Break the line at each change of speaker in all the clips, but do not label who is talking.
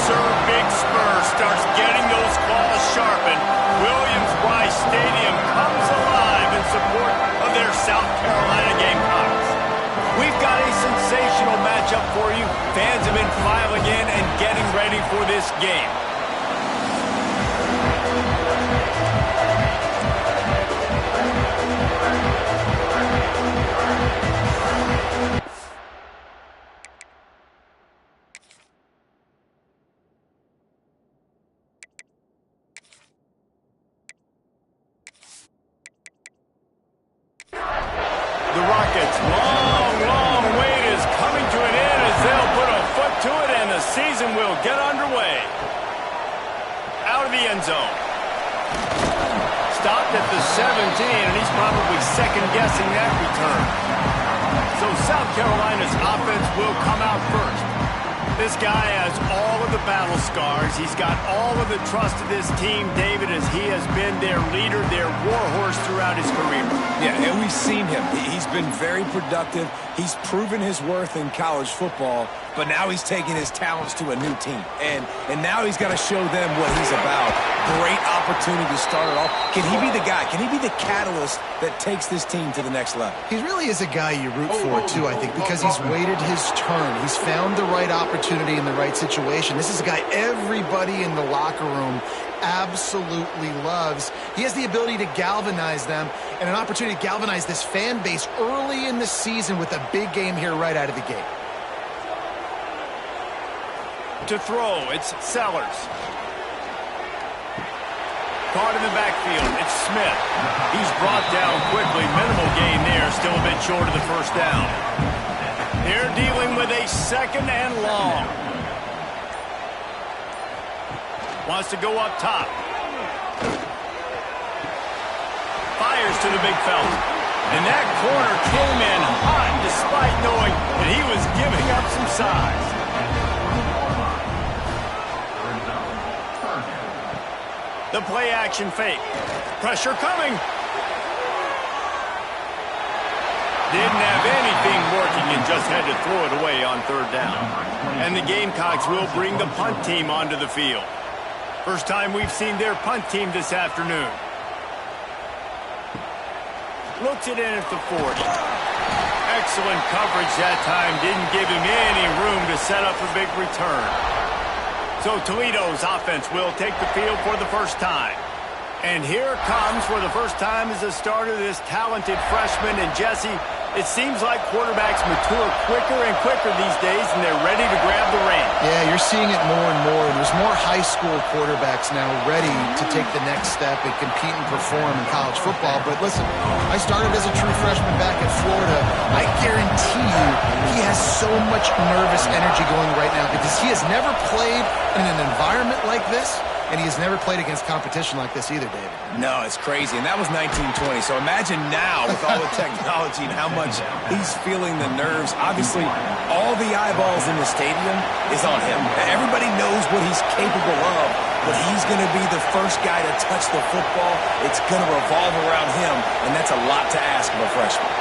Sir Big Spur starts getting those claws sharpened, Williams-Brice Stadium comes alive in support of their South Carolina Gamecocks. We've got a sensational matchup for you. Fans have been filing in and getting ready for this game. The Rockets' long wait is coming to an end as they'll put a foot to it and the season will get underway. Out of the end zone. Stopped at the 17, and he's probably second-guessing that return. So South Carolina's offense will come out first. This guy has all of the battle scars. He's got all of the trust of this team, David, as he has been their leader, their warhorse throughout his career.
Yeah, and we've seen him. He's been very productive. He's proven his worth in college football, but now he's taking his talents to a new team. And now he's got to show them what he's about. Great opportunity to start it off. Can he be the guy? Can he be the catalyst that takes this team to the next level?
He really is a guy you root for, too, I think, because he's waited his turn. He's found the right opportunity in the right situation. This is a guy everybody in the locker room absolutely loves. He has the ability to galvanize them and an opportunity to galvanize this fan base early in the season with a big game here right out of the gate.
To throw, it's Sellers. Caught in the backfield, it's Smith. He's brought down quickly. Minimal gain there, still a bit short of the first down. They're dealing with a second and long. Wants to go up top. Fires to the big fella. And that corner came in hot despite knowing that he was giving up some size. The play action fake. Pressure coming. Didn't have anything working and just had to throw it away on third down. And the Gamecocks will bring the punt team onto the field. First time we've seen their punt team this afternoon. Looks it in at the 40. Excellent coverage that time. Didn't give him any room to set up a big return. So Toledo's offense will take the field for the first time. And here it comes for the first time as a starter, this talented freshman. And Jesse, it seems like quarterbacks mature quicker and quicker these days, and they're ready to grab the reins.
Yeah, you're seeing it more and more. And there's more high school quarterbacks now ready to take the next step and compete and perform in college football. But listen, I started as a true freshman back in Florida. I guarantee you he has so much nervous energy going right now because he has never played in an environment like this. And he has never played against competition like this either, David.
No, it's crazy. And that was 1920. So imagine now with all the technology and how much he's feeling the nerves. Obviously, all the eyeballs in the stadium is on him. Everybody knows what he's capable of, but he's going to be the first guy to touch the football. It's going to revolve around him, and that's a lot to ask of a freshman.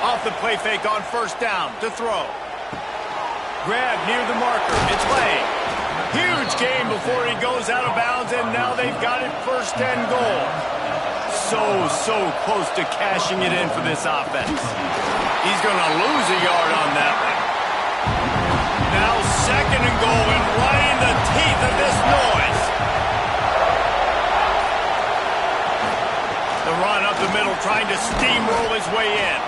Off the play fake on first down to throw. Grab near the marker. It's Lane. Huge gain before he goes out of bounds, and now they've got it first and goal. So close to cashing it in for this offense. He's going to lose a yard on that one. Now second and goal, and right in the teeth of this noise. The run up the middle, trying to steamroll his way in.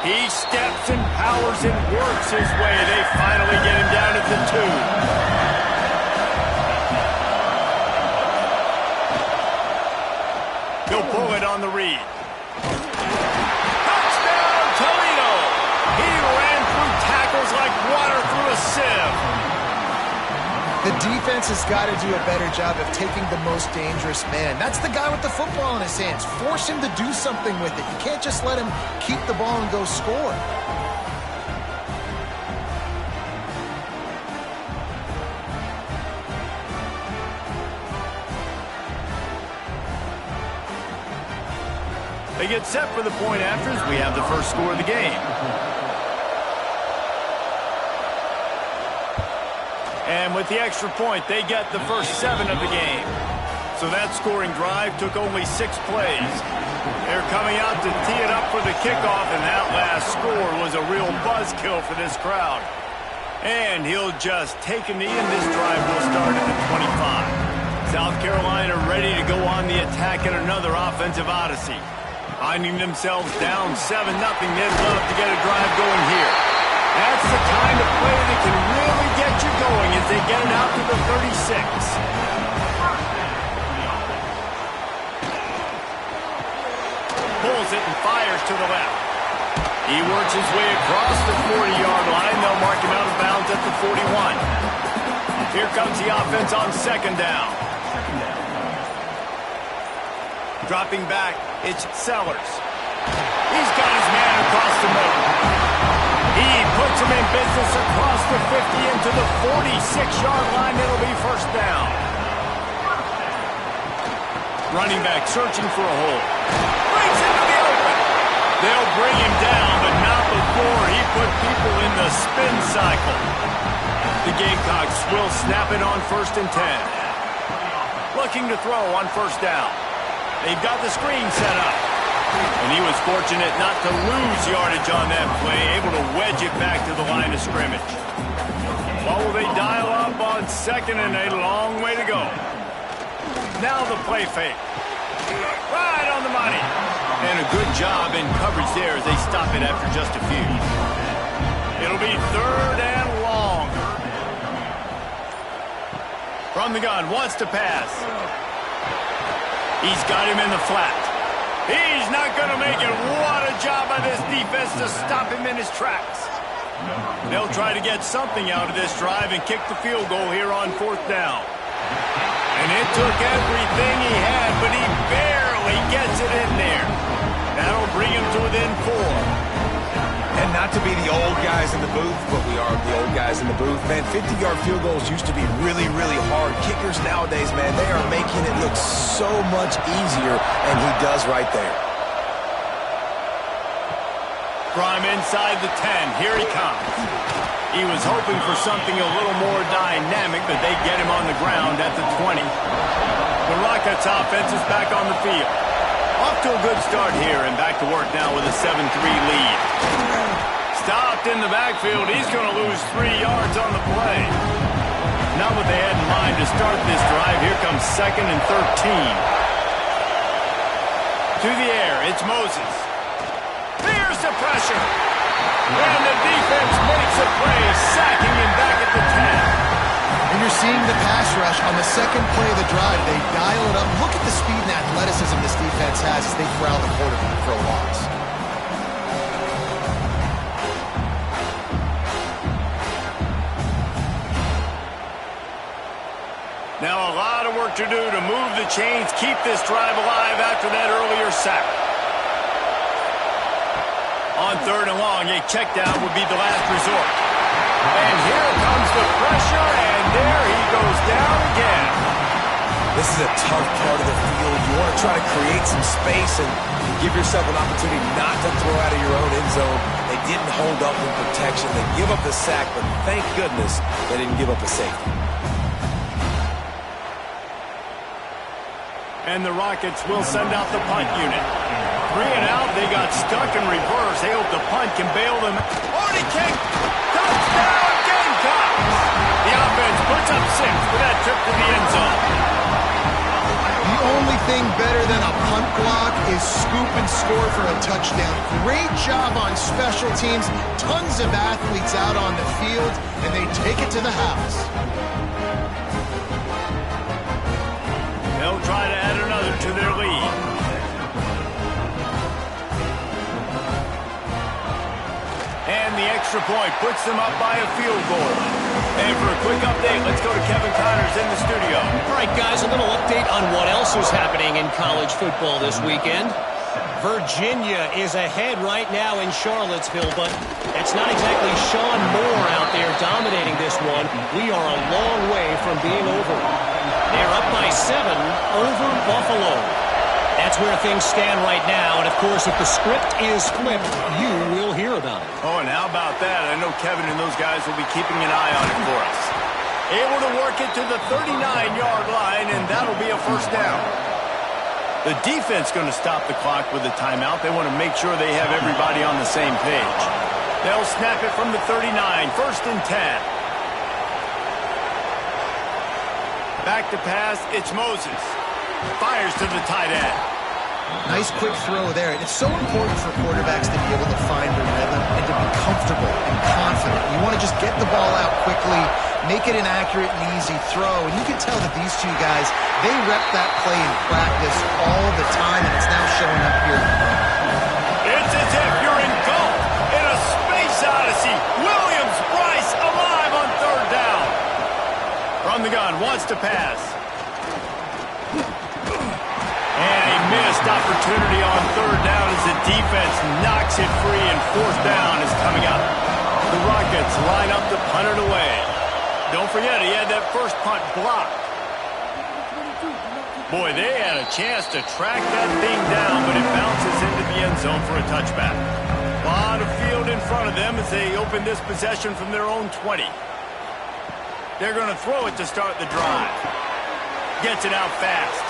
He steps and powers and works his way. They finally get him down at the 2. He'll pull it on the read. Touchdown, Toledo! He ran through tackles like water through a sieve.
The defense has got to do a better job of taking the most dangerous man. That's the guy with the football in his hands. Force him to do something with it. You can't just let him keep the ball and go score.
They get set for the point after as we have the first score of the game. And with the extra point, they get the first 7 of the game. So that scoring drive took only 6 plays. They're coming out to tee it up for the kickoff, and that last score was a real buzzkill for this crowd. And he'll just take a knee, and this drive will start at the 25. South Carolina ready to go on the attack in another offensive odyssey. Finding themselves down 7-0, they'd love to get a drive going here. That's the kind of play that can really get you going as they get it out to the 36. Pulls it and fires to the left. He works his way across the 40-yard line. They'll mark him out of bounds at the 41. Here comes the offense on 2nd down. Dropping back, it's Sellers. He's got his man across the middle. He puts him in business across the 50 into the 46-yard line. It'll be first down. Running back searching for a hole. Brings into the open. They'll bring him down, but not before he put people in the spin cycle. The Gamecocks will snap it on 1st and 10. Looking to throw on 1st down. They've got the screen set up. And he was fortunate not to lose yardage on that play, able to wedge it back to the line of scrimmage. What will they dial up on 2nd and a long way to go? Now the play fake. Right on the money. And a good job in coverage there as they stop it after just a few. It'll be 3rd and long. From the gun, wants to pass. He's got him in the flat. He's not going to make it. What a job by this defense to stop him in his tracks. They'll try to get something out of this drive and kick the field goal here on 4th down. And it took everything he had, but he barely gets it in there. That'll bring him to within 4.
And not to be the old guys in the booth, but we are the old guys in the booth. Man, 50-yard field goals used to be really, really hard. Kickers nowadays, man, they are making it look so much easier, and he does right there.
From inside the 10, here he comes. He was hoping for something a little more dynamic, but they get him on the ground at the 20. The Rockets offense is back on the field. Off to a good start here and back to work now with a 7-3 lead. Stopped in the backfield. He's going to lose 3 yards on the play. Not what they had in mind to start this drive. Here comes 2nd and 13. To the air, it's Moses. Here's the pressure. And the defense makes a play, sacking him back at the 10.
And you're seeing the pass rush on the 2nd play of the drive. They dial it up. Look at the speed and athleticism this defense has as they corral the quarterback for a loss.
Now a lot of work to do to move the chains, keep this drive alive after that earlier sack. On 3rd and long, a check down would be the last resort. And here comes the pressure, and there he goes down again.
This is a tough part of the field. You want to try to create some space and give yourself an opportunity not to throw out of your own end zone. They didn't hold up in protection. They give up the sack, but thank goodness they didn't give up a safety.
And the Rockets will send out the punt unit. 3 and out, they got stuck in reverse. They hope the punt can bail them. Already kicked! Touchdown, Gamecocks! The offense puts up 6 for that trip to the end zone.
The only thing better than a punt block is scoop and score for a touchdown. Great job on special teams. Tons of athletes out on the field, and they take it to the house.
They'll try to add another to their lead. And the extra point puts them up by a field goal. And for a quick update, let's go to Kevin Connors in the studio.
All right, guys, a little update on what else is happening in college football this weekend. Virginia is ahead right now in Charlottesville, but it's not exactly Sean Moore out there dominating this one. We are a long way from being over. They're up by 7 over Buffalo. That's where things stand right now. And, of course, if the script is flipped, you will hear about it.
Oh, and how about that? I know Kevin and those guys will be keeping an eye on it for us. Able to work it to the 39-yard line, and that'll be a first down. The defense going to stop the clock with a timeout. They want to make sure they have everybody on the same page. They'll snap it from the 39, first and 10. Back to pass, it's Moses. Fires to the tight end.
Nice quick throw there. And it's so important for quarterbacks to be able to find their rhythm and to be comfortable and confident. You want to just get the ball out quickly, make it an accurate and easy throw. And you can tell that these two guys, they rep that play in practice all the time, and it's now showing up here.
It's as if you're engulfed in a space odyssey. Williams, Bryce, alive on third down. From the gun, wants to pass. And a missed opportunity on third down as the defense knocks it free, and fourth down is coming up. The Rockets line up to punt it away. Don't forget, he had that first punt blocked. Boy, they had a chance to track that thing down, but it bounces into the end zone for a touchback. A lot of field in front of them as they open this possession from their own 20. They're going to throw it to start the drive. Gets it out fast.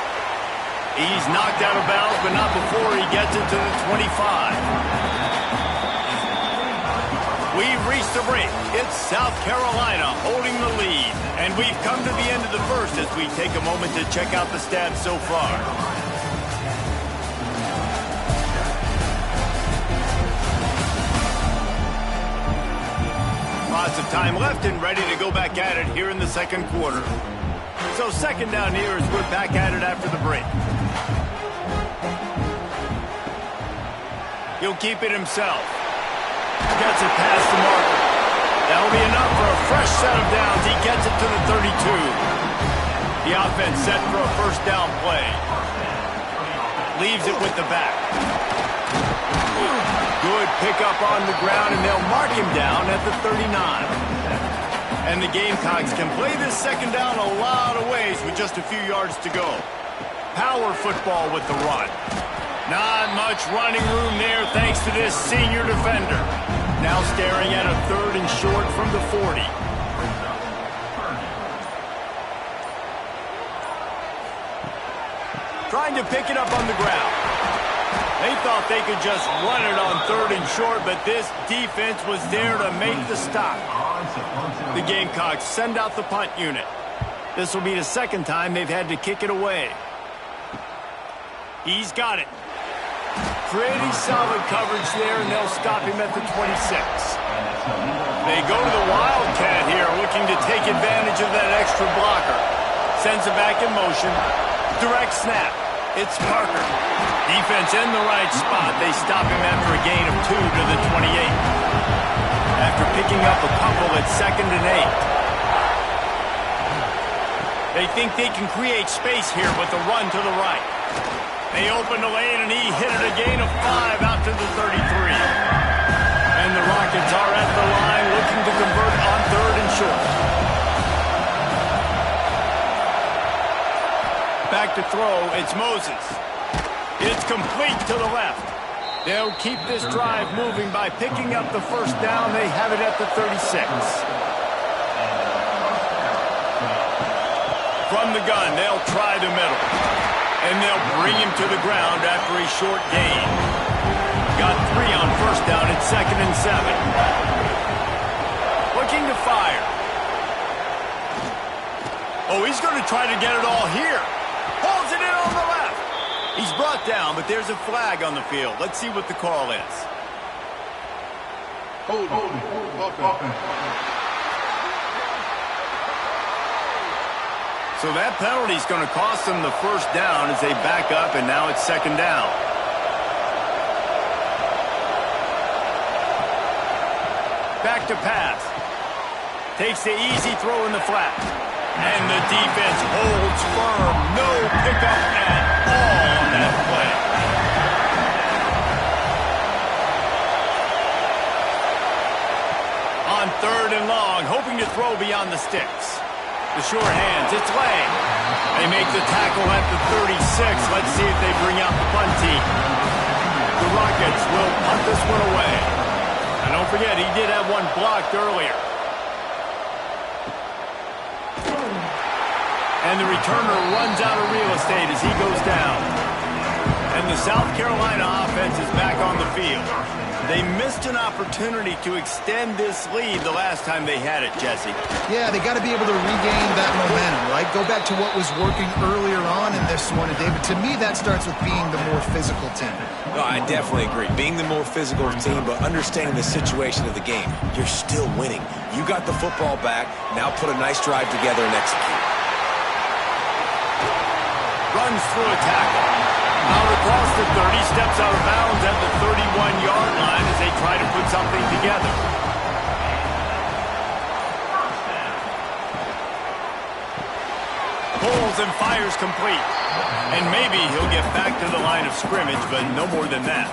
He's knocked out of bounds, but not before he gets it to the 25. We've reached the break. It's South Carolina holding the lead. And we've come to the end of the first as we take a moment to check out the stats so far. Lots of time left and ready to go back at it here in the second quarter. So second down here as we're back at it after the break. He'll keep it himself. Gets it past the marker. That'll be enough for a fresh set of downs. He gets it to the 32. The offense set for a first down play. Leaves it with the back. Good pickup on the ground, and they'll mark him down at the 39. And the Gamecocks can play this second down a lot of ways with just a few yards to go. Power football with the run. Not much running room there thanks to this senior defender. Now staring at a third and short from the 40. Trying to pick it up on the ground. They thought they could just run it on third and short, but this defense was there to make the stop. The Gamecocks send out the punt unit. This will be the second time they've had to kick it away. He's got it. Pretty solid coverage there, and they'll stop him at the 26. They go to the Wildcat here, looking to take advantage of that extra blocker. Sends it back in motion. Direct snap. It's Parker. Defense in the right spot. They stop him after a gain of 2 to the 28. After picking up a couple at second and 8. They think they can create space here with the run to the right. They open the lane, and he hit it a gain of 5 out to the 33. And the Rockets are at the line looking to convert on third and short. Back to throw, it's Moses. It's complete to the left. They'll keep this drive moving by picking up the first down. They have it at the 36. From the gun, they'll try the middle. And they'll bring him to the ground after a short gain. Got 3 on first down at second and 7. Looking to fire. Oh, he's going to try to get it all here. Pulls it in on the left. He's brought down, but there's a flag on the field. Let's see what the call is.
Hold.
So that penalty is going to cost them the first down as they back up, and now it's second down. Back to pass. Takes the easy throw in the flat. And the defense holds firm. No pickup at all on that play. On third and long, hoping to throw beyond the sticks. The short hands, it's Lang. They make the tackle at the 36. Let's see if they bring out the punt team. The Rockets will punt this one away. And don't forget, he did have one blocked earlier. And the returner runs out of real estate as he goes down. And the South Carolina offense is back on the field. They missed an opportunity to extend this lead the last time they had it, Jesse.
Yeah, they got to be able to regain that momentum, right? Go back to what was working earlier on in this one. And David, to me, that starts with being the more physical team.
No, I definitely agree. Being the more physical team, but understanding the situation of the game. You're still winning. You got the football back. Now put a nice drive together and execute.
Runs through a tackle. Out across the 30, steps out of bounds at the 31-yard line as they try to put something together. Pulls and fires complete. And maybe he'll get back to the line of scrimmage, but no more than that.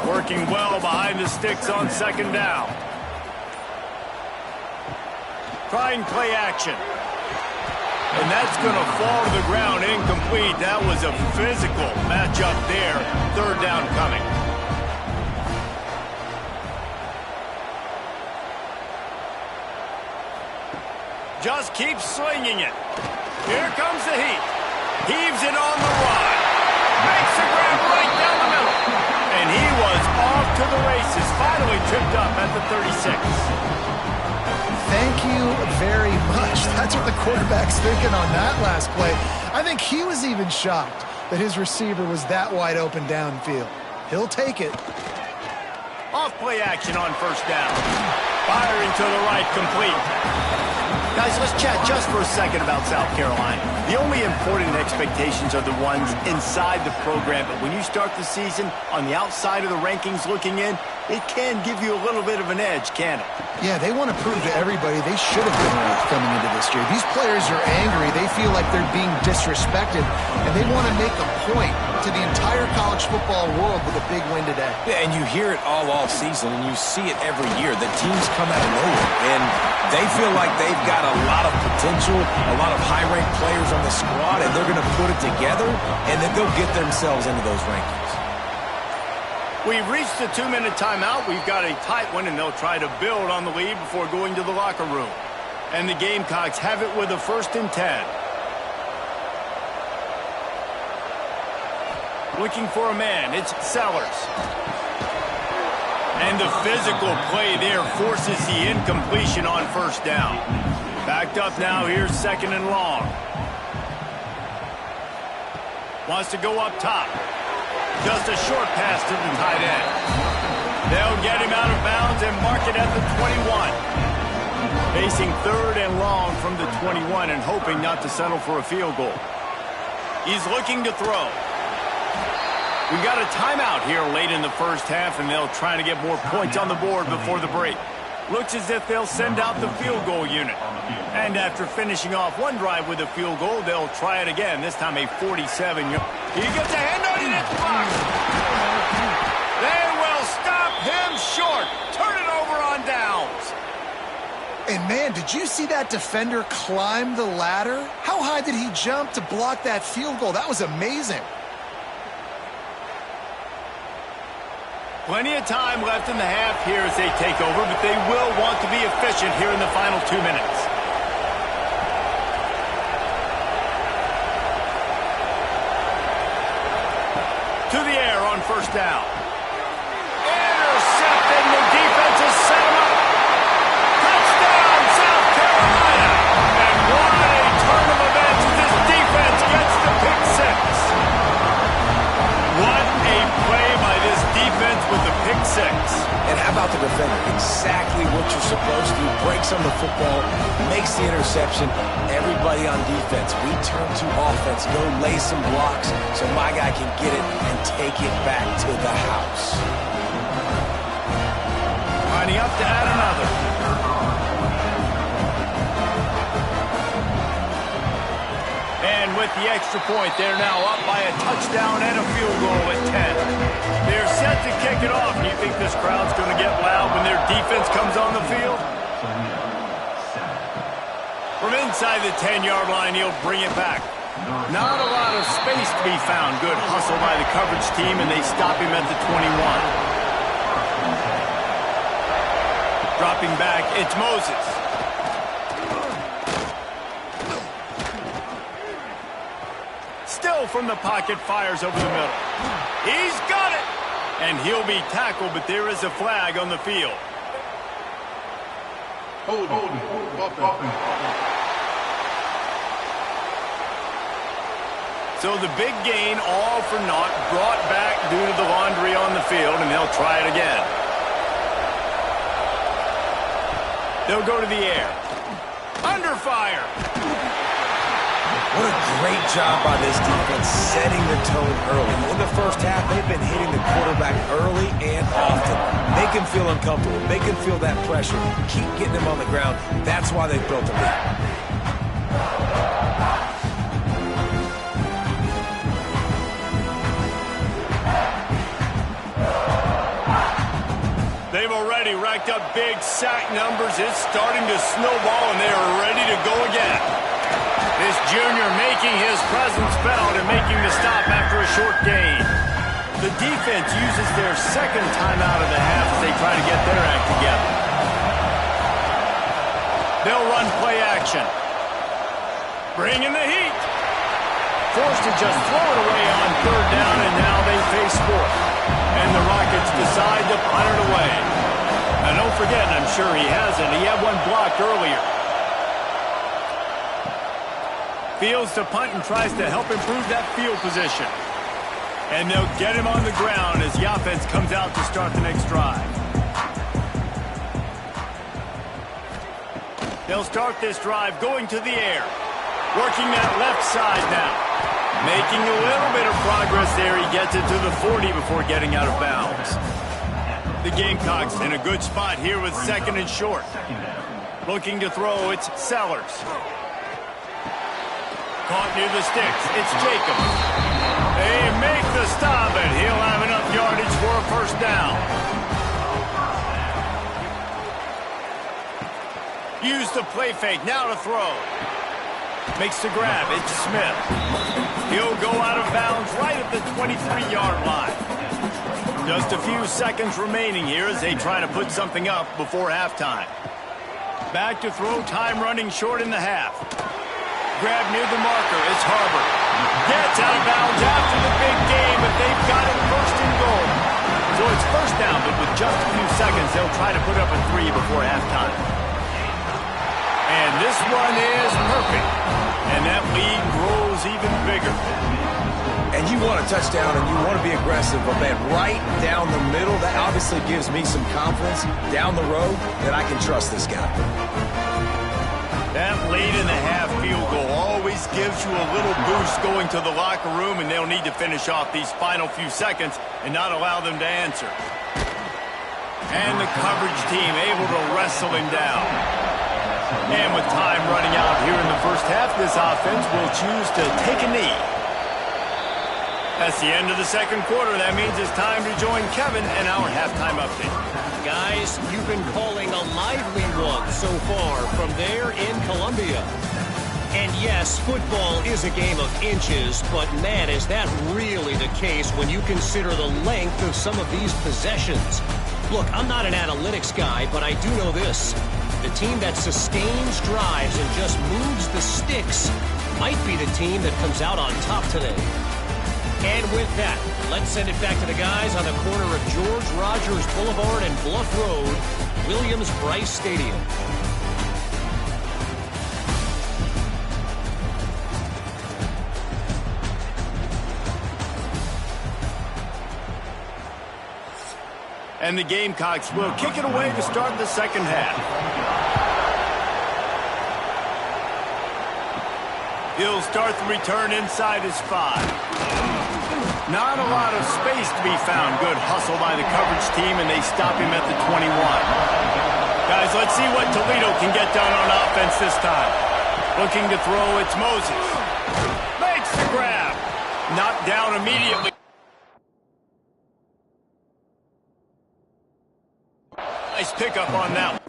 Working well behind the sticks on second down. Trying play action. And that's going to fall to the ground incomplete. That was a physical matchup there. Third down coming. Just keeps swinging it. Here comes the heat. Heaves it on the run. Makes the grab right down the middle. And he was off to the races. Finally tripped up at the 36.
Thank you very much. That's what the quarterback's thinking on that last play. I think he was even shocked that his receiver was that wide open downfield. He'll take it.
Off play action on first down. Firing to the right, complete. Guys, let's chat just for a second about South Carolina. The only important expectations are the ones inside the program, but when you start the season on the outside of the rankings looking in, it can give you a little bit of an edge, can't it?
Yeah, they want to prove to everybody they should have been ranked coming into this year. These players are angry. They feel like they're being disrespected, and they want to make a point to the entire college football world with a big win today.
Yeah, and you hear it all off season, and you see it every year. The teams come out of nowhere, and they feel like they've got a lot of potential, a lot of high-ranked players on the squad, and they're going to put it together, and then they'll get themselves into those rankings.
We've reached the 2-minute timeout. We've got a tight one, and they'll try to build on the lead before going to the locker room. And the Gamecocks have it with a 1st and 10. Looking for a man. It's Sellers. And the physical play there forces the incompletion on first down. Backed up now. Here's 2nd and long. Wants to go up top. Just a short pass to the tight end. They'll get him out of bounds and mark it at the 21. Facing 3rd and long from the 21 and hoping not to settle for a field goal. He's looking to throw. We got a timeout here late in the first half, and they'll try to get more points on the board before the break. Looks as if they'll send out the field goal unit. And after finishing off one drive with a field goal, they'll try it again, this time a 47-yard. He gets a hand on it, it's blocked. They will stop him short. Turn it over on downs.
And man, did you see that defender climb the ladder? How high did he jump to block that field goal? That was amazing.
Plenty of time left in the half here as they take over, but they will want to be efficient here in the final 2 minutes. To the air on first down. Intercepted, and the defense has set him up. Touchdown, South Carolina. And what a turn of events as this defense gets the pick 6. What a play by this defense with the pick 6.
And how about the defender? Exactly what you're supposed to. Breaks on the football, makes the interception. Everybody on defense, we turn to offense. Go lay some blocks so my guy can get it and take it back to the house.
Lining up to add another. And with the extra point, they're now up by a touchdown and a field goal at 10. They're set to kick it off. Do you think this crowd's going to get loud when their defense comes on the field? From inside the 10-yard line, he'll bring it back. Not a lot of space to be found. Good hustle by the coverage team, and they stop him at the 21. Dropping back, it's Moses. Still from the pocket, fires over the middle. He's got it! And he'll be tackled, but there is a flag on the field.
Hold it.
So the big gain, all for naught, brought back due to the laundry on the field, and they'll try it again. They'll go to the air. Under fire.
What a great job by this defense setting the tone early. In the first half, they've been hitting the quarterback early and often. Make him feel uncomfortable. Make him feel that pressure. Keep getting him on the ground. That's why they've built a lead.
They've already racked up big sack numbers. It's starting to snowball, and they are ready to go again. This junior making his presence felt and making the stop after a short gain. The defense uses their second timeout of the half as they try to get their act together. They'll run play action. Bring in the heat. Forced to just throw it away on third down, and now they face fourth. And the Rockets decide to punt it away. Now don't forget, I'm sure he hasn't. He had one blocked earlier. Fields to punt and tries to help improve that field position. And they'll get him on the ground as the offense comes out to start the next drive. They'll start this drive going to the air. Working that left side now. Making a little bit of progress there. He gets it to the 40 before getting out of bounds. The Gamecocks in a good spot here with second and short. Looking to throw, it's Sellers. Caught near the sticks. It's Jacobs. They make the stop, and he'll have enough yardage for a first down. Use the play fake. Now to throw. Makes the grab. It's Smith. He'll go out of bounds right at the 23-yard line. Just a few seconds remaining here as they try to put something up before halftime. Back to throw. Time running short in the half. Grab near the marker. It's Harbor. Gets out of bounds after the big game, but they've got it first and goal. So it's first down, but with just a few seconds, they'll try to put up a 3 before halftime. And this one is perfect. And that lead grows even bigger.
And you want a touchdown and you want to be aggressive, but man, right down the middle, that obviously gives me some confidence down the road that I can trust this guy.
That late in the half field goal always gives you a little boost going to the locker room, and they'll need to finish off these final few seconds and not allow them to answer. And the coverage team able to wrestle him down. And with time running out here in the first half, this offense will choose to take a knee. That's the end of the second quarter. That means it's time to join Kevin and our halftime update.
Guys, you've been calling a lively one so far from there in Columbia. And yes, football is a game of inches, but man, is that really the case when you consider the length of some of these possessions. Look, I'm not an analytics guy, but I do know this. The team that sustains drives and just moves the sticks might be the team that comes out on top today. And with that, let's send it back to the guys on the corner of George Rogers Boulevard and Bluff Road, Williams-Brice Stadium.
And the Gamecocks will kick it away to start the second half. He'll start the return inside his 5. Not a lot of space to be found. Good hustle by the coverage team, and they stop him at the 21. Guys, let's see what Toledo can get done on offense this time. Looking to throw, it's Moses. Makes the grab. Knocked down immediately. Nice pickup on that one.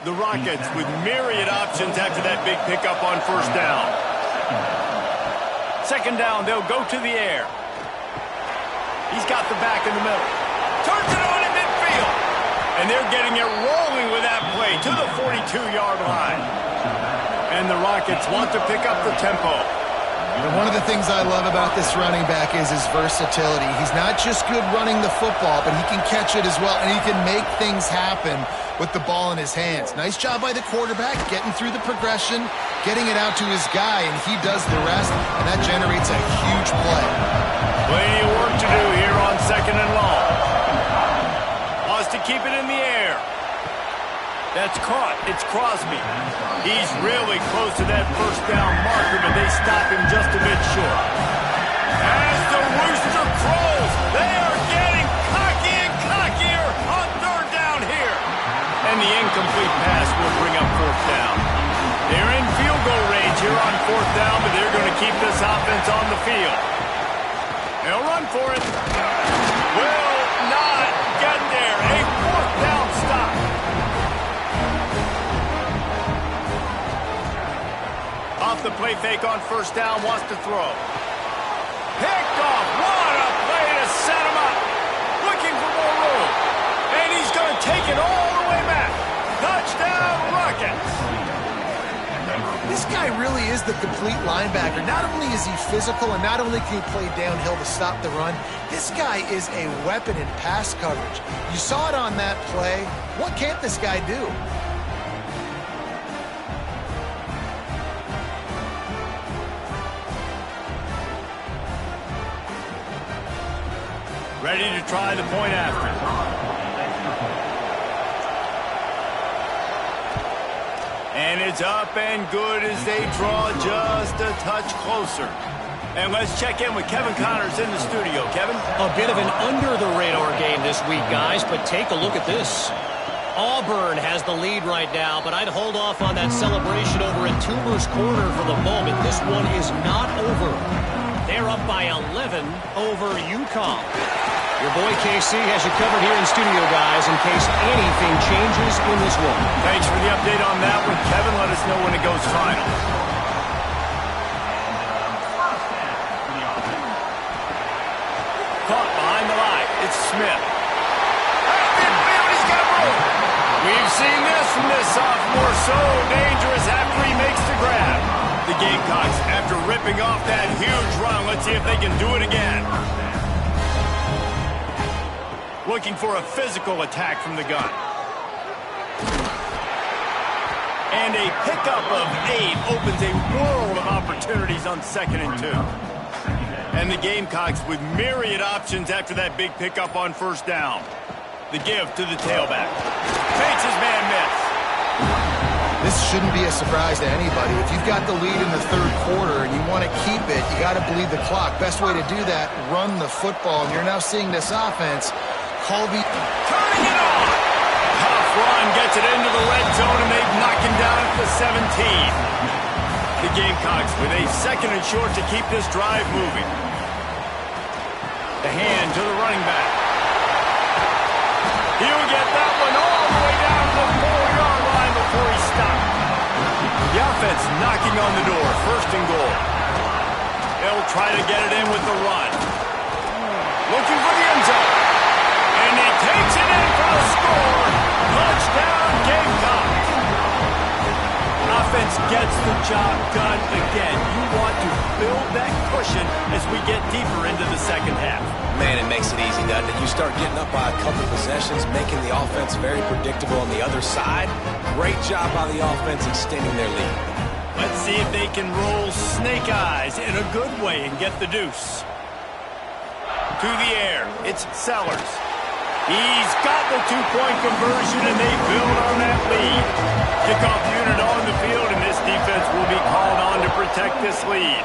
The Rockets with myriad options after that big pickup on first down. Second down, they'll go to the air. He's got the back in the middle. Turns it on in midfield. And they're getting it rolling with that play to the 42-yard line. And the Rockets want to pick up the tempo.
And one of the things I love about this running back is his versatility. He's not just good running the football, but he can catch it as well, and he can make things happen with the ball in his hands. Nice job by the quarterback, getting through the progression, getting it out to his guy, and he does the rest, and that generates a huge play.
Plenty of work to do here on second and long. Wants to keep it in the air. That's caught. It's Crosby. He's really close to that first down marker, but they stop him just a bit short. As the rooster crows, they are getting cocky and cockier on third down here. And the incomplete pass will bring up fourth down. They're in field goal range here on fourth down, but they're going to keep this offense on the field. They'll run for it. Will not get there. A fourth down stop. Off the play fake on first down, wants to throw. Picked off. What a play to set him up. Looking for more room. And he's going to take it all the way back. Touchdown, Rockets.
This guy really is the complete linebacker. Not only is he physical and not only can he play downhill to stop the run, this guy is a weapon in pass coverage. You saw it on that play. What can't this guy do?
Ready to try the point after. And it's up and good as they draw just a touch closer. And let's check in with Kevin Connors in the studio. Kevin?
A bit of an under-the-radar game this week, guys, but take a look at this. Auburn has the lead right now, but I'd hold off on that celebration over at Toomer's Corner for the moment. This one is not over. They're up by 11 over UConn. Your boy KC has you covered here in studio, guys, in case anything changes in this one.
Thanks for the update on that one, Kevin. Let us know when it goes final. Caught behind the line. It's Smith. He's got room. We've seen this from this sophomore. So dangerous after he makes the grab. The Gamecocks, after ripping off that huge run, let's see if they can do it again. Looking for a physical attack from the gun. And a pickup of 8 opens a world of opportunities on 2nd and 2. And the Gamecocks with myriad options after that big pickup on first down. The give to the tailback. Fakes his man miss.
This shouldn't be a surprise to anybody. If you've got the lead in the third quarter and you want to keep it, you got to bleed the clock. Best way to do that, run the football. And you're now seeing this offense. Colby
turning it on. Tough run gets it into the red zone, and they knock him down at the 17. The Gamecocks with a 2nd and short to keep this drive moving. The hand to the running back. He'll get that one all the way down to the 4-yard line before he stopped. The offense knocking on the door. 1st and goal. They'll try to get it in with the run. Looking for the end zone. And he takes it in for the score. Touchdown, Gamecocks. Offense gets the job done again. You want to build that cushion as we get deeper into the second half.
Man, it makes it easy, doesn't it? You start getting up by a couple possessions, making the offense very predictable on the other side. Great job by the offense extending their lead.
Let's see if they can roll snake eyes in a good way and get the deuce. To the air, it's Sellers. He's got the 2-point conversion, and they build on that lead. Kickoff unit on the field, and this defense will be called on to protect this lead.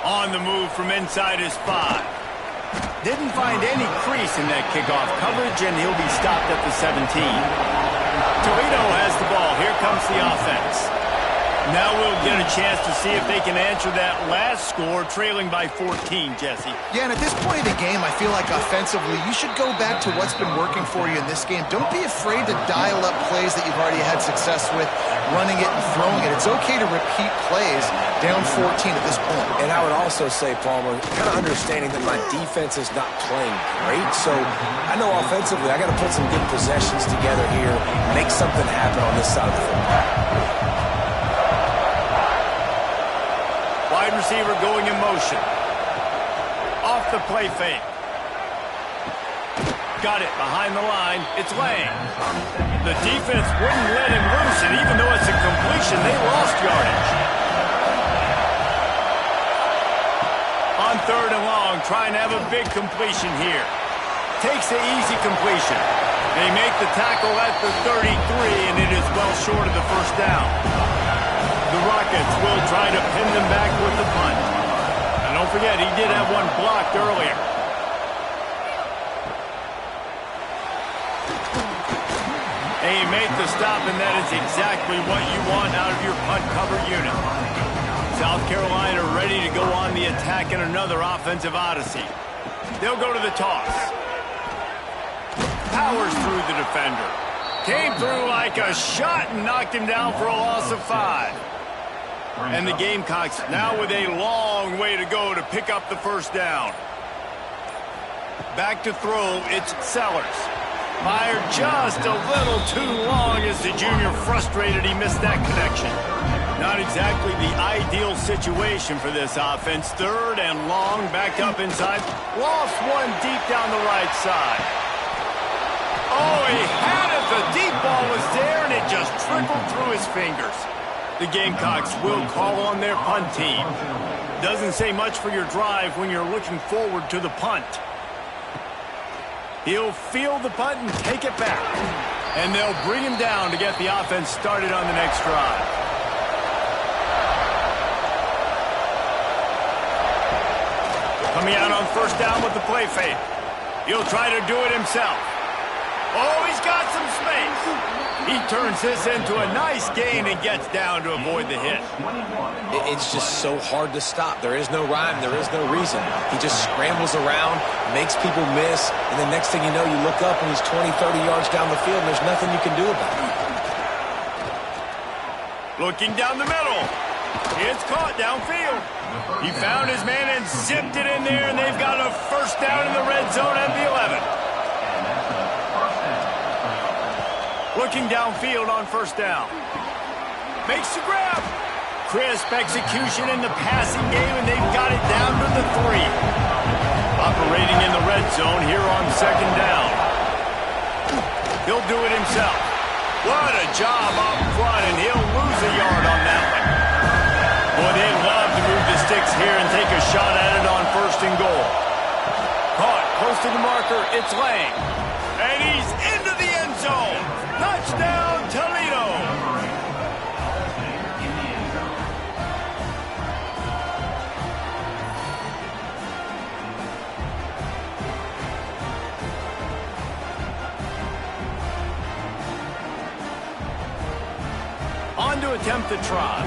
On the move from inside his 5. Didn't find any crease in that kickoff coverage, and he'll be stopped at the 17. Toledo has the ball. Here comes the offense. Now we'll get a chance to see if they can answer that last score, trailing by 14, Jesse.
Yeah, and at this point in the game, I feel like offensively, you should go back to what's been working for you in this game. Don't be afraid to dial up plays that you've already had success with, running it and throwing it. It's okay to repeat plays down 14 at this point.
And I would also say, Palmer, kind of understanding that my defense is not playing great, so I know offensively I got to put some good possessions together here, make something happen on this side of the football.
Wide receiver going in motion. Off the play fake. Got it behind the line. It's Lang. The defense wouldn't let him loose, and even though it's a completion, they lost yardage. On 3rd and long, trying to have a big completion here. Takes the easy completion. They make the tackle at the 33, and it is well short of the first down. The Rockets will try to pin them back with the punt. And don't forget, he did have one blocked earlier. And you make the stop, and that is exactly what you want out of your punt cover unit. South Carolina ready to go on the attack in another offensive odyssey. They'll go to the toss. Powers through the defender. Came through like a shot and knocked him down for a loss of 5. And the Gamecocks now with a long way to go to pick up the first down. Back to throw, it's Sellers. Fired just a little too long as the junior frustrated he missed that connection. Not exactly the ideal situation for this offense. 3rd and long, backed up inside. Lost one deep down the right side. Oh, he had it. The deep ball was there, and it just trickled through his fingers. The Gamecocks will call on their punt team. Doesn't say much for your drive when you're looking forward to the punt. He'll field the punt and take it back. And they'll bring him down to get the offense started on the next drive. Coming out on 1st down with the play fake. He'll try to do it himself. Oh, he's got some space. He turns this into a nice gain and gets down to avoid the hit.
It's just so hard to stop. There is no rhyme. There is no reason. He just scrambles around, makes people miss, and the next thing you know, you look up and he's 20, 30 yards down the field, and there's nothing you can do about it.
Looking down the middle. It's caught downfield. He found his man and zipped it in there, and they've got a first down in the red zone at the 11. Looking downfield on 1st down. Makes the grab. Crisp execution in the passing game, and they've got it down to the 3. Operating in the red zone here on 2nd down. He'll do it himself. What a job up front, and he'll lose a yard on that one. Boy, they'd love to move the sticks here and take a shot at it on 1st and goal. Caught close to the marker. It's Lang. And he's into the end zone. Touchdown, Toledo. On to attempt the try.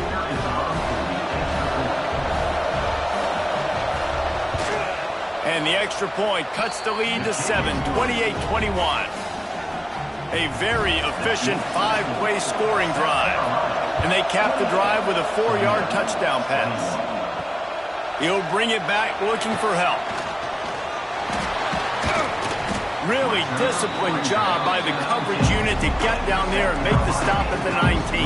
And the extra point cuts the lead to 7, 28-21. A very efficient 5-play scoring drive. And they cap the drive with a 4-yard touchdown pass. He'll bring it back looking for help. Really disciplined job by the coverage unit to get down there and make the stop at the 19.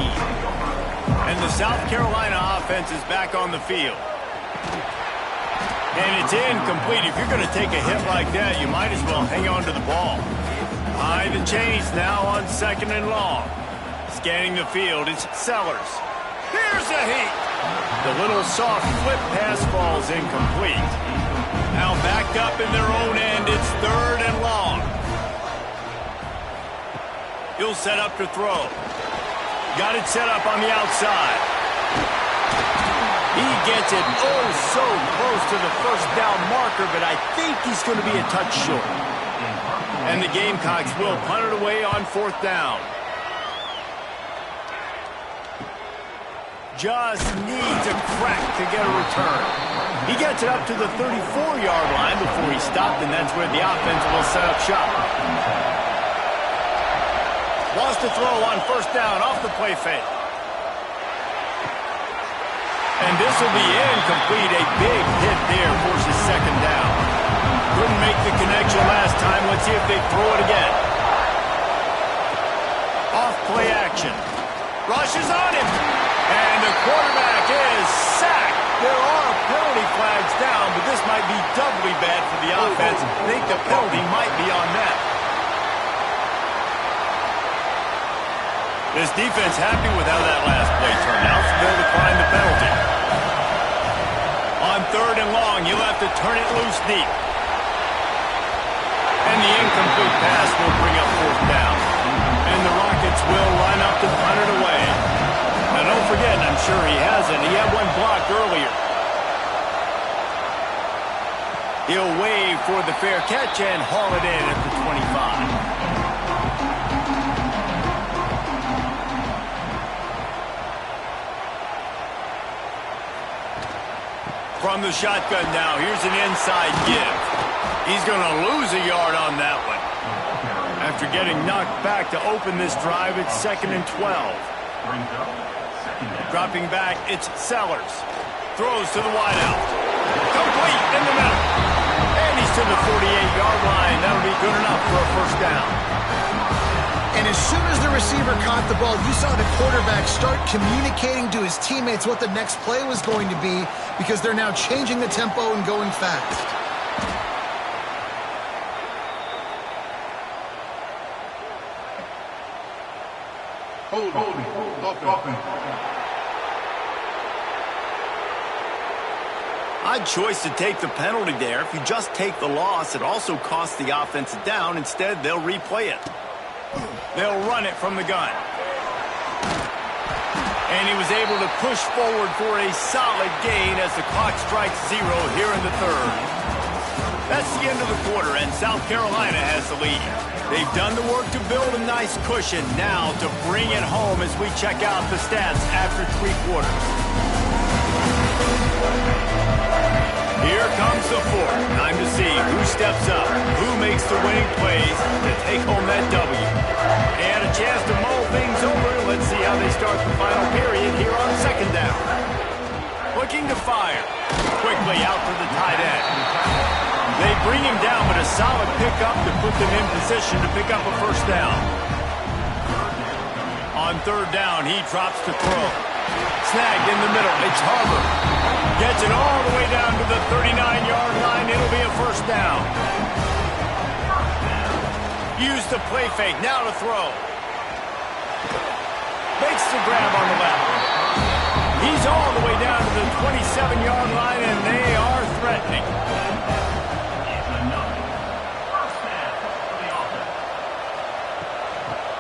And the South Carolina offense is back on the field. And it's incomplete. If you're going to take a hit like that, you might as well hang on to the ball. High the chains now on 2nd and long. Scanning the field, it's Sellers. Here's a heat. The little soft flip pass falls incomplete. Now backed up in their own end, it's 3rd and long. He'll set up to throw. Got it set up on the outside. He gets it oh so close to the 1st down marker, but I think he's going to be a touch short. And the Gamecocks will punt it away on 4th down. Just needs a crack to get a return. He gets it up to the 34-yard line before he stopped, and that's where the offense will set up shop. Wants to throw on first down off the play fake. And this will be incomplete. A big hit there forces second down. Couldn't make the connection last time. Let's see if they throw it again. Off play action. Rushes on him. And the quarterback is sacked. There are penalty flags down, but this might be doubly bad for the offense. I think the penalty might be on them. This defense happy with how that last play turned out, so they'll decline the penalty. On third and long, you'll have to turn it loose deep. And the incomplete pass will bring up fourth down. And the Rockets will line up to punt it away. Now don't forget, I'm sure he hasn't. He had one blocked earlier. He'll wave for the fair catch and haul it in at the 25. From the shotgun now, here's an inside give. He's going to lose a yard on that one. After getting knocked back to open this drive, it's 2nd and 12. Dropping back, it's Sellers. Throws to the wideout. Complete in the middle. And he's to the 48-yard line. That'll be good enough for a first down.
And as soon as the receiver caught the ball, you saw the quarterback start communicating to his teammates what the next play was going to be, because they're now changing the tempo and going fast.
Odd choice to take the penalty there. If you just take the loss, it also costs the offense a down. Instead, they'll replay it. They'll run it from the gun. And he was able to push forward for a solid gain as the clock strikes 0 here in the third. That's the end of the quarter, and South Carolina has the lead. They've done the work to build a nice cushion. Now to bring it home as we check out the stats after 3 quarters. Here comes the fourth. Time to see who steps up, who makes the winning plays to take home that W. And a chance to mull things over. Let's see how they start the final period here on second down. Looking to fire. Quickly out to the tight end. They bring him down, but a solid pickup to put them in position to pick up a first down. On third down, he drops to throw. Snagged in the middle. It's Harbor. Gets it all the way down to the 39-yard line. It'll be a first down. Use the play fake. Now to throw. Makes the grab on the left. He's all the way down to the 27-yard line, and they are threatening.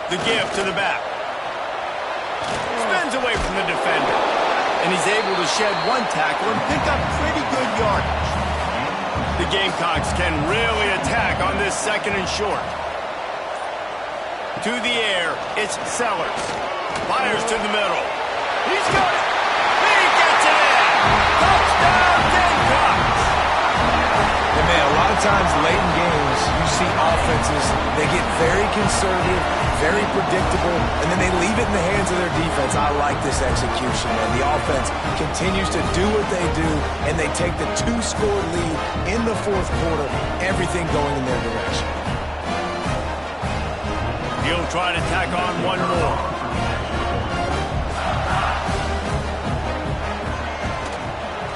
The give to the back. Spins away from the defender. And he's able to shed one tackle and pick up pretty good yardage. The Gamecocks can really attack on this 2nd and short. To the air, it's Sellers. Fires to the middle. He's got it. He gets it in. Touchdown, Gamecocks.
And man, a lot of times late in games, you see offenses, they get very conservative, very predictable, and then they leave it in the hands of their defense. I like this execution, man. The offense continues to do what they do, and they take the 2-score lead in the fourth quarter, everything going in their direction.
He'll try to tack on one more.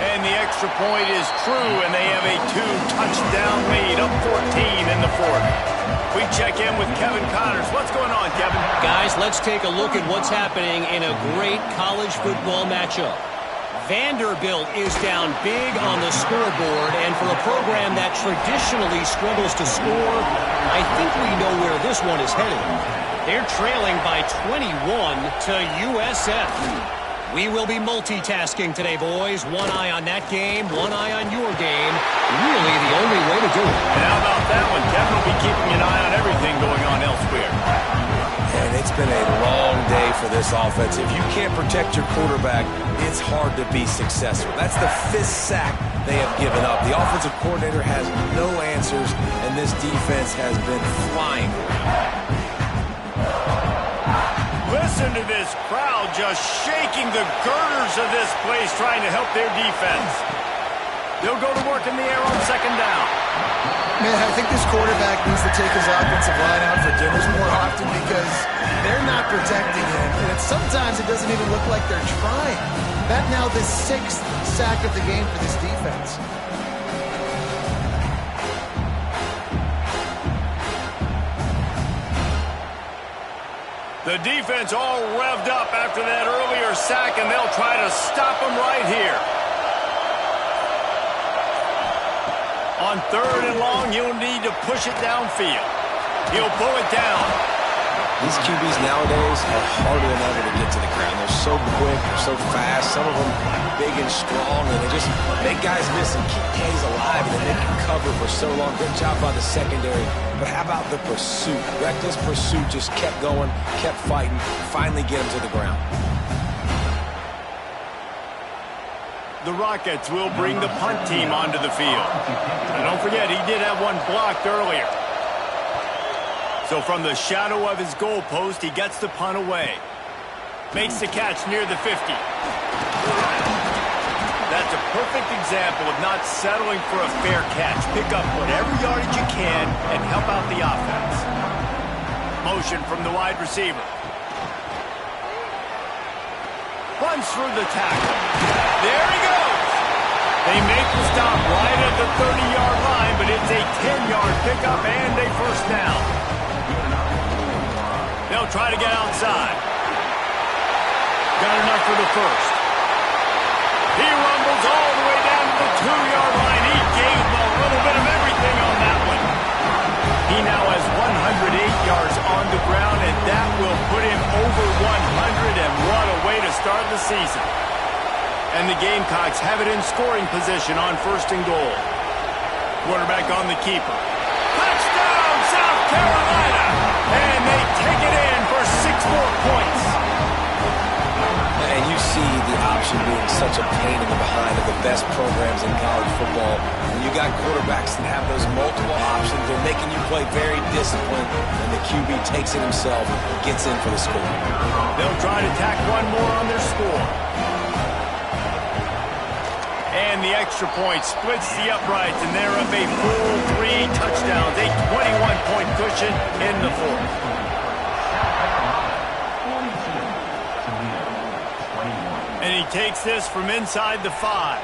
And the extra point is true, and they have a 2-touchdown lead, up 14 in the fourth. We check in with Kevin Connors. What's going on, Kevin?
Guys, let's take a look at what's happening in a great college football matchup. Vanderbilt is down big on the scoreboard, and for a program that traditionally struggles to score, I think we know where this one is headed. They're trailing by 21 to USF. We will be multitasking today, boys. One eye on that game, one eye on your game. Really the only way to do it.
And how about that one? Kevin will be keeping an eye on everything going on elsewhere.
And it's been a long day for this offense. If you can't protect your quarterback, it's hard to be successful. That's the 5th sack they have given up. The offensive coordinator has no answers, and this defense has been flying.
Listen to this crowd just shaking the girders of this place trying to help their defense. They'll go to work in the air on 2nd down.
Man, I think this quarterback needs to take his offensive line out for dinners more often because they're not protecting him. And sometimes it doesn't even look like they're trying. That now the 6th sack of the game for this defense.
The defense all revved up after that earlier sack, and they'll try to stop him right here. On 3rd and long, he'll need to push it downfield. He'll pull it down.
These QBs nowadays are harder than ever to get to the ground. They're so quick, they're so fast, some of them big and strong, and they just make guys miss and keep plays alive, and then they can cover for so long. Great job by the secondary. But how about the pursuit? Reckless pursuit, just kept going, kept fighting, finally get him to the ground.
The Rockets will bring the punt team onto the field. And don't forget, he did have one blocked earlier. So from the shadow of his goal post, he gets the punt away. Makes the catch near the 50. That's a perfect example of not settling for a fair catch. Pick up whatever yardage you can and help out the offense. Motion from the wide receiver. Runs through the tackle. There he goes. They make the stop right at the 30-yard line, but it's a 10-yard pickup and a 1st down. They'll try to get outside. Got enough for the 1st. He rumbles all the way down to the 2-yard line. He gave a little bit of everything on that one. He now has 108 yards on the ground, and that will put him over 100, and what a way to start the season. And the Gamecocks have it in scoring position on 1st and goal. Quarterback on the keeper. Touchdown, South Carolina! And they take it in for 6 more points.
And you see the option being such a pain in the behind of the best programs in college football. When you got quarterbacks that have those multiple options, they're making you play very disciplined, and the QB takes it himself, gets in for the score.
They'll try to tack one more on their score. And the extra point splits the uprights, and they're up a full 3 touchdowns, a 21-point cushion in the 4th. And he takes this from inside the 5.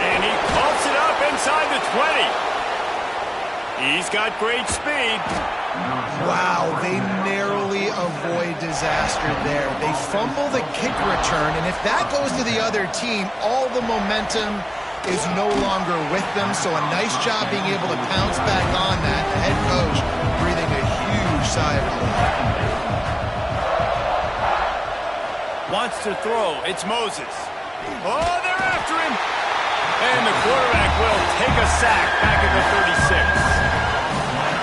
And he pumps it up inside the 20. He's got great speed.
Wow, they narrowly avoid disaster there. They fumble the kick return, and if that goes to the other team, all the momentum is no longer with them. So a nice job being able to pounce back on that. The head coach breathing a huge sigh of relief.
Wants to throw. It's Moses. Oh, they're after him. And the quarterback will take a sack back at the 36.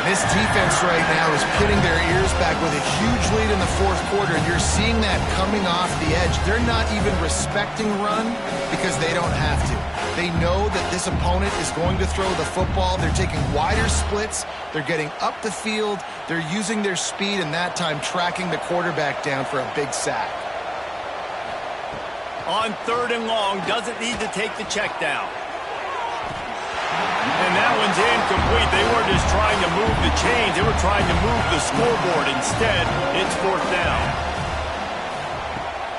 This defense right now is pinning their ears back with a huge lead in the 4th quarter, and you're seeing that coming off the edge. They're not even respecting run because they don't have to. They know that this opponent is going to throw the football. They're taking wider splits. They're getting up the field. They're using their speed, and that time tracking the quarterback down for a big sack.
On 3rd and long, doesn't need to take the check down. And that one's incomplete. They weren't just trying to move the chains. They were trying to move the scoreboard. Instead, it's 4th down.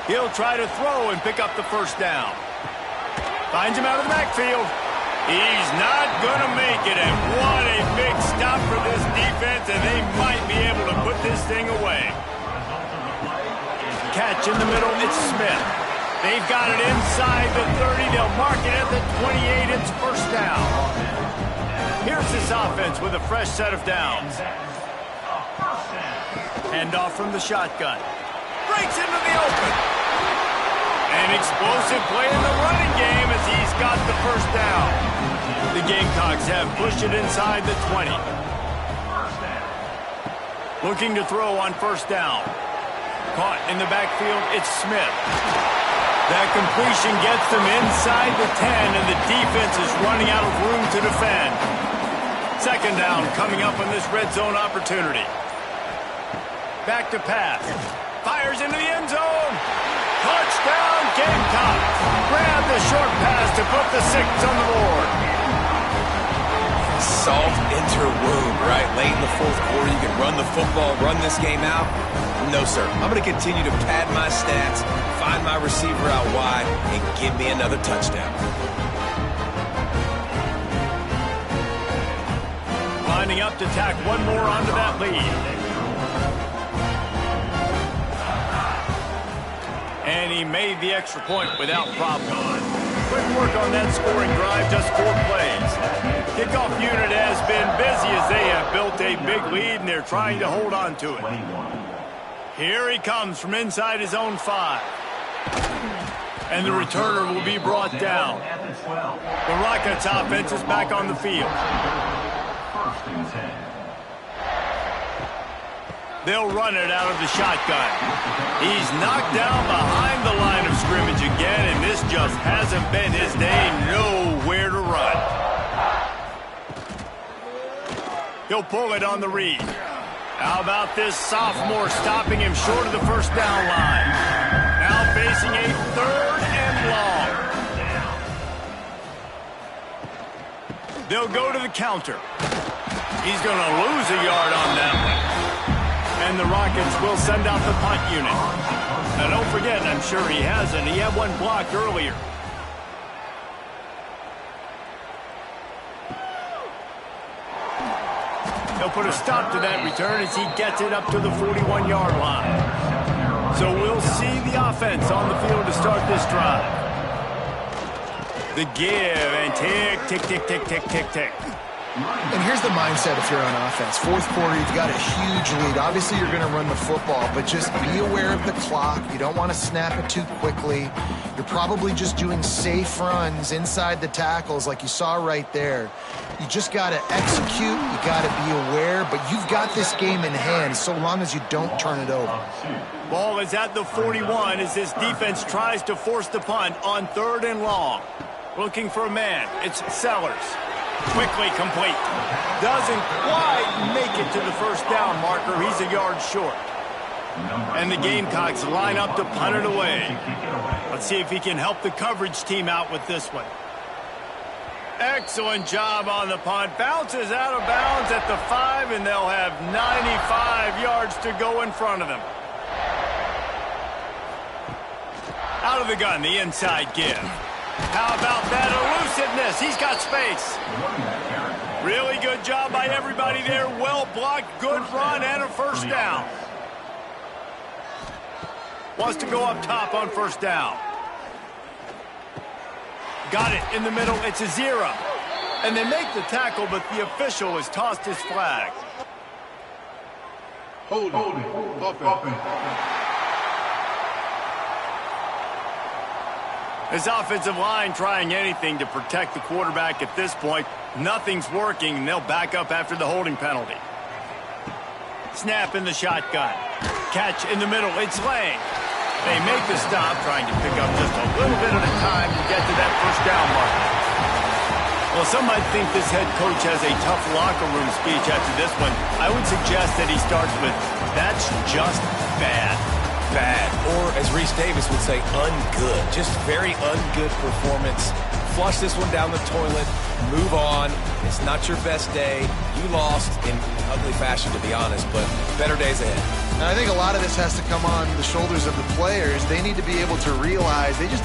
He'll try to throw and pick up the 1st down. Finds him out of the backfield. He's not going to make it. And what a big stop for this defense. And they might be able to put this thing away. Catch in the middle. It's Smith. They've got it inside the 30. They'll mark it at the 28. It's 1st down. Here's this offense with a fresh set of downs. Handoff from the shotgun. Breaks into the open. An explosive play in the running game as he's got the 1st down. The Gamecocks have pushed it inside the 20. Looking to throw on 1st down. Caught in the backfield, it's Smith. That completion gets them inside the 10, and the defense is running out of room to defend. Second down coming up on this red zone opportunity. Back to pass. Fires into the end zone. Touchdown, Gamecocks. Grab the short pass to put the 6 on the board.
Salt into her wound, right? Late in the fourth quarter, you can run the football, run this game out. No, sir. I'm going to continue to pad my stats, find my receiver out wide, and give me another touchdown.
Lining up to tack one more onto that lead. And he made the extra point without problem. Quick work on that scoring drive, just 4 plays. Kickoff unit has been busy as they have built a big lead, and they're trying to hold on to it. Here he comes from inside his own 5. And the returner will be brought down. The Rockets offense is back on the field. They'll run it out of the shotgun. He's knocked down behind the line of scrimmage again, and this just hasn't been his day. Nowhere to run. He'll pull it on the read. How about this sophomore stopping him short of the first down line? Now facing a 3rd and long. They'll go to the counter. He's going to lose a yard on that one. And the Rockets will send out the punt unit. Now don't forget, I'm sure he hasn't. He had one blocked earlier. They'll put a stop to that return as he gets it up to the 41-yard line. So we'll see the offense on the field to start this drive. The give and tick, tick, tick, tick, tick, tick, tick.
And here's the mindset if you're on offense. Fourth quarter, you've got a huge lead. Obviously, you're going to run the football, but just be aware of the clock. You don't want to snap it too quickly. You're probably just doing safe runs inside the tackles like you saw right there. You just got to execute. You got to be aware, but you've got this game in hand so long as you don't turn it over.
Ball is at the 41 as this defense tries to force the punt on 3rd and long. Looking for a man. It's Sellers. Quickly complete. Doesn't quite make it to the first down marker. He's a yard short. And the Gamecocks line up to punt it away. Let's see if he can help the coverage team out with this one. Excellent job on the punt. Bounces out of bounds at the 5, and they'll have 95 yards to go in front of them. Out of the gun, the inside give. How about that elusiveness? He's got space. Really good job by everybody there. Well blocked, good run, and a first down. Wants to go up top on first down. Got it in the middle. It's a 0. And they make the tackle, but the official has tossed his flag.
Hold it. Offense.
This offensive line trying anything to protect the quarterback at this point. Nothing's working, and they'll back up after the holding penalty. Snap in the shotgun. Catch in the middle. It's Lang. They make the stop, trying to pick up just a little bit at a time to get to that first down marker. Well, some might think this head coach has a tough locker room speech after this one. I would suggest that he starts with, "That's just bad."
Bad, or as Reese Davis would say, ungood. Just very ungood performance. Flush this one down the toilet. Move on. It's not your best day. You lost in ugly fashion, to be honest, but better days ahead.
And I think a lot of this has to come on the shoulders of the players. They need to be able to realize they just